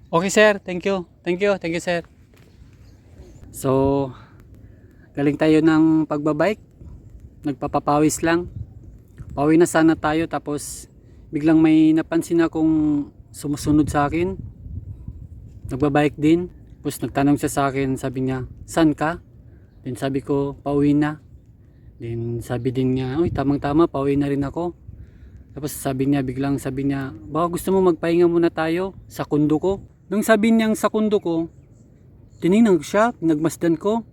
Okay sir, thank you. Thank you sir. So, galing tayo ng pagbabike. Nagpapapawis lang. Pauwi na sana tayo tapos biglang may napansin akong sumusunod sa akin. Nagbabike din. Tapos nagtanong siya sa akin, sabi niya, "San ka?" Then sabi ko, "Pauwi na." Then sabi din niya, "Uy, tamang-tama, pauwi na rin ako." Tapos biglang sabi niya, "Baka gusto mo magpahinga muna tayo sa kundo ko." Nung sabi niyang sa kundo ko, tinignan ko siya, nagmasdan ko.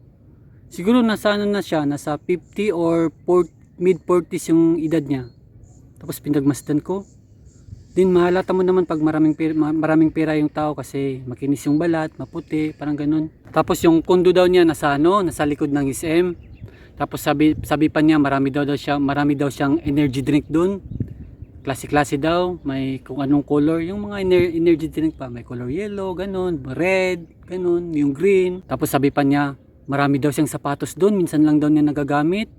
Siguro nasa ano na siya, nasa 50 or mid 40s yung edad niya. Tapos pinagmasdan ko. Din mahalata mo naman pag maraming pera yung tao kasi makinis yung balat, maputi, parang ganun. Tapos yung kondo daw niya nasa likod ng SM. Tapos sabi pa niya marami daw siyang energy drink doon. Klase-klase daw, may kung anong color, yung mga energy drink pa, may color yellow, ganun, red, ganun, yung green. Tapos sabi pa niya, marami daw siyang sapatos doon, minsan lang daw niya nagagamit.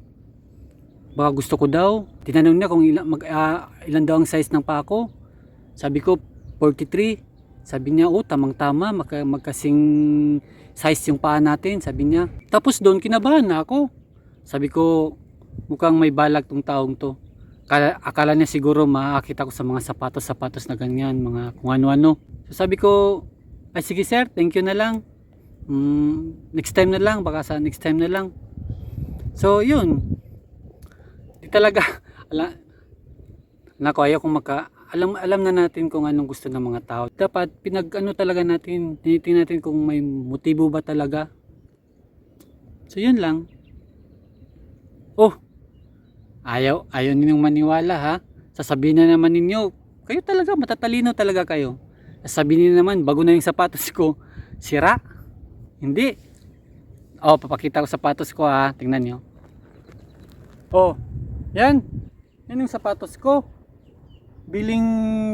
Baka gusto ko daw. Tinanong niya kung ilan daw ang size ng paa ko. Sabi ko 43. Sabi niya, "Oh, tamang-tama, magkasing size yung paa natin." Sabi niya. Tapos doon kinabahan na ako. Sabi ko, mukhang may balak tong taong to. Akala niya siguro makakita ko sa mga sapatos na ganyan, mga kung ano-ano. So sabi ko, "Ay sige sir, thank you na lang. Next time na lang, baka sa next time na lang." So yun, di talaga nako, ayaw kong alam na natin kung anong gusto ng mga tao. Dapat talaga natin, tinitingnan natin kung may motibo ba talaga. So yun lang. Oh, ayaw ninyong maniwala ha. Sasabihin na naman ninyo, kayo talaga matatalino talaga kayo. Sasabihin niyo naman, bago na yung sapatos ko, sira. Hindi. Oh, papakita ko sapatos ko ha. Tingnan nyo. Oh, yan. Yan yung sapatos ko. Biling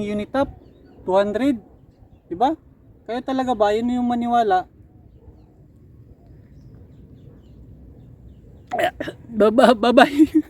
Unitop 200, 'di ba? Kaya talaga ba yun yung maniwala? Bye bye.